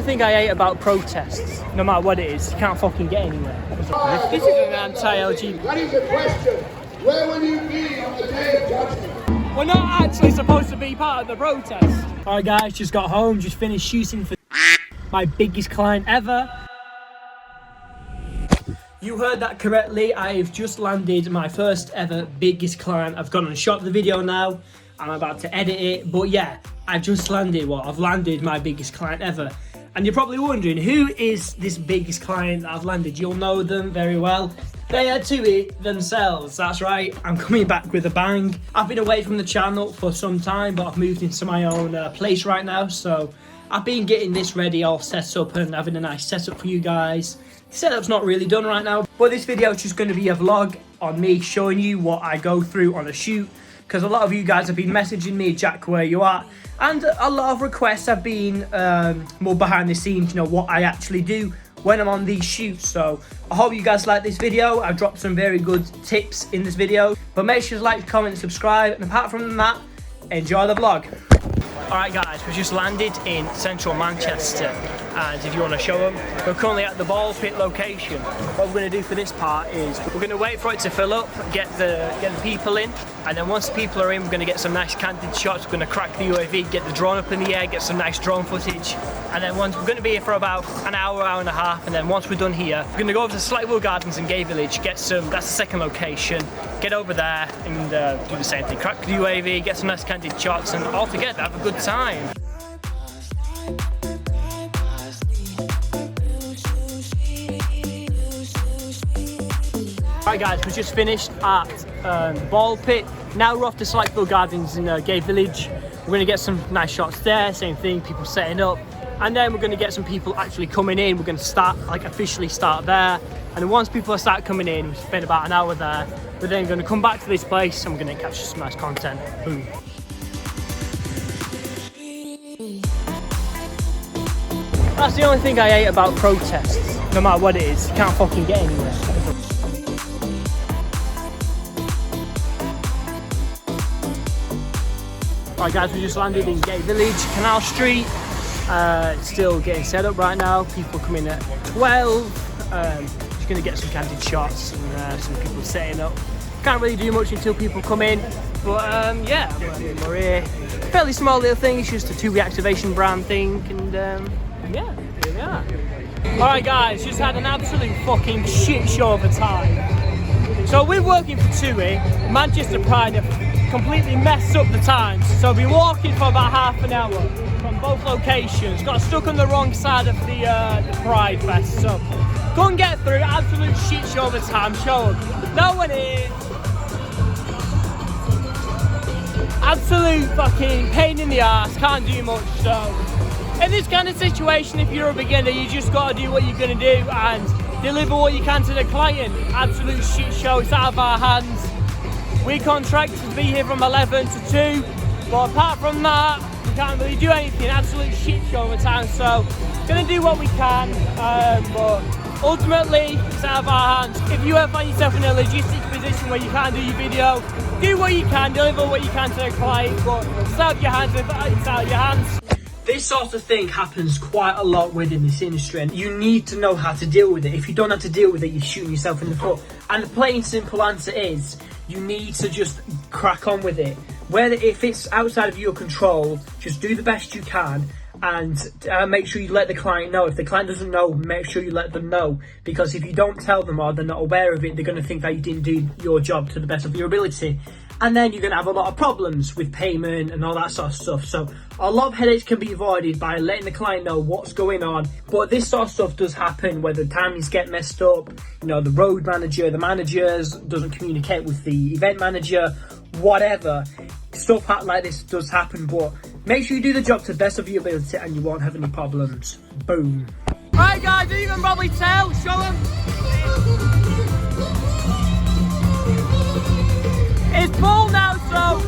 thing I hate about protests, no matter what it is, you can't fucking get anywhere. This is an anti-LGBT. That is the question. Where will you be on the day of judgment? We're not actually supposed to be part of the protest. Alright guys, just got home, just finished shooting for my biggest client ever. You heard that correctly, I've just landed my first ever biggest client. I've gone and shot the video now. I'm about to edit it, but yeah, I've just landed, I've landed my biggest client ever. And you're probably wondering, who is this biggest client that I've landed? You'll know them very well. They are to it themselves, that's right. I'm coming back with a bang. I've been away from the channel for some time, but I've moved into my own place right now. So I've been getting this ready, all set up and having a nice setup for you guys. The setup's not really done right now, but this video is just going to be a vlog on me showing you what I go through on a shoot. Because a lot of you guys have been messaging me, Jack, where you are, and a lot of requests have been more behind the scenes, you know, what I actually do when I'm on these shoots. So I hope you guys like this video. I've dropped some very good tips in this video, but make sure to like, comment, and subscribe, and apart from that, enjoy the vlog. Alright guys, we just landed in central Manchester, and if you want to show them, we're currently at the ball pit location. What we're going to do for this part is we're going to wait for it to fill up, get the people in, and then once the people are in, we're going to get some nice candid shots. We're going to crack the UAV, get the drone up in the air, get some nice drone footage, and then once we're going to be here for about an hour and a half, and then once we're done here, we're going to go over to Slightwood Gardens in Gay Village, get some, that's the second location, get over there and do the same thing, crack the UAV, get some nice candid shots, and all together have a good time. Alright guys, we just finished at Ball Pit. Now we're off to Slightwood Gardens in Gay Village. We're going to get some nice shots there, same thing, people setting up. And then we're going to get some people actually coming in. We're going to start, like officially start there. And then once people start coming in, we spend about an hour there. We're then going to come back to this place and we're going to capture some nice content. Boom. That's the only thing I hate about protests, no matter what it is, you can't fucking get anywhere. Alright guys, we just landed in Gay Village, Canal Street. It's still getting set up right now, people come in at 12. Just going to get some candid shots and some people setting up. Can't really do much until people come in, but yeah, we're here. Fairly small little thing, it's just a 2 reactivation brand thing, and yeah, here we are. Alright guys, just had an absolute fucking shit show of a time. So we're working for TUI, Manchester Pride have completely messed up the times. So I've been walking for about half an hour from both locations. Got stuck on the wrong side of the Pride Fest. So couldn't get through, absolute shit show of a time. Show them. No one is. Absolute fucking pain in the ass, can't do much. So in this kind of situation, if you're a beginner, you just got to do what you're going to do and deliver what you can to the client. Absolute shit show, it's out of our hands. We contracted to be here from 11 to 2, but apart from that, we can't really do anything. Absolute shit show of a time, so going to do what we can, but ultimately, it's out of our hands. If you ever find yourself in a logistics position where you can't do your video, do what you can, deliver what you can to the client, but it's out of your hands, it's out of your hands. This sort of thing happens quite a lot within this industry, and you need to know how to deal with it. If you don't know how to deal with it, you're shooting yourself in the foot. And the plain simple answer is, you need to just crack on with it. Whether if it's outside of your control, just do the best you can, and make sure you let the client know. If the client doesn't know, make sure you let them know, because if you don't tell them or they're not aware of it, they're going to think that you didn't do your job to the best of your ability, and then you're going to have a lot of problems with payment and all that sort of stuff. So a lot of headaches can be avoided by letting the client know what's going on. But this sort of stuff does happen where the timings get messed up, you know, the road manager, the managers doesn't communicate with the event manager, whatever. Stuff like this does happen, but make sure you do the job to the best of your ability and you won't have any problems. Boom. Right guys, you can probably tell, show them. It's full now, so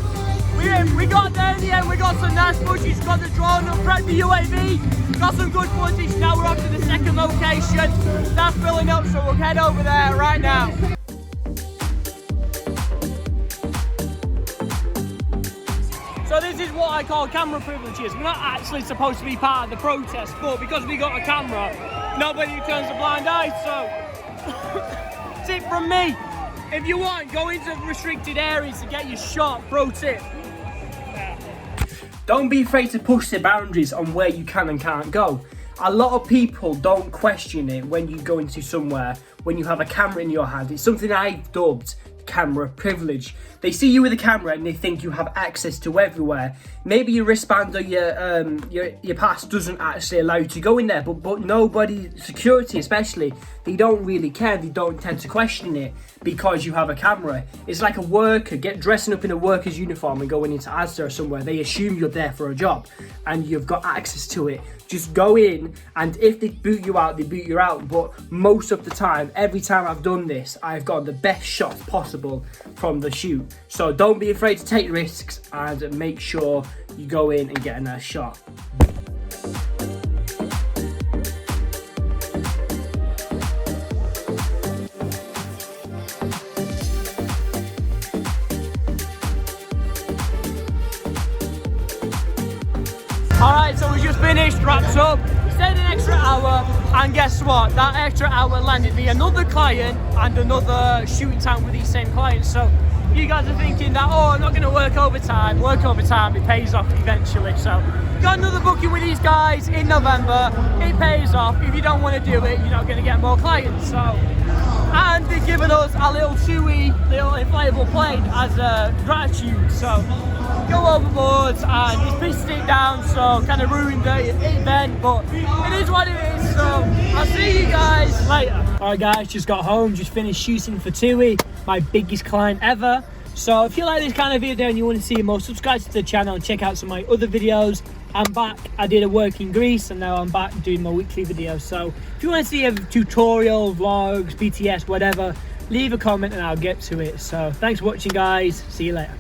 we got there in the end, we got some nice footage, got the drone up, prepped the UAV, got some good footage. Now we're off to the second location. That's filling up, so we'll head over there right now. So this is what I call camera privileges. We're not actually supposed to be part of the protest, but because we got a camera, nobody turns a blind eye. So that's it from me. If you want, go into restricted areas to get your shot. Pro tip. Don't be afraid to push the boundaries on where you can and can't go. A lot of people don't question it when you go into somewhere, when you have a camera in your hand. It's something I've dubbed camera privilege. They see you with a camera and they think you have access to everywhere. Maybe your wristband or your pass doesn't actually allow you to go in there, but nobody, security especially, they don't really care. They don't tend to question it because you have a camera. It's like a worker dressing up in a worker's uniform and going into Asda or somewhere. They assume you're there for a job and you've got access to it. Just go in, and if they boot you out, they boot you out. But most of the time, every time I've done this, I've got the best shot possible from the shoot. So don't be afraid to take risks and make sure you go in and get a nice shot. Alright, so we just finished, wrapped up. We stayed an extra hour, and guess what? That extra hour landed me another client and another shooting time with these same clients. So you guys are thinking that, oh, I'm not going to work overtime. Work overtime, it pays off eventually. So got another booking with these guys in November. It pays off. If you don't want to do it, you're not going to get more clients. So, and they've given us a little chewy, little inflatable plane as a gratitude. So go overboard, and he's pissed it down, so kind of ruined the event, but it is what it is. So I'll see you guys later. Alright guys, just got home, just finished shooting for Tui, my biggest client ever. So if you like this kind of video and you want to see more, subscribe to the channel and check out some of my other videos. I'm back. I did a work in Greece and now I'm back doing my weekly videos. So if you want to see a tutorial, vlogs, BTS, whatever, leave a comment and I'll get to it. So thanks for watching guys, see you later.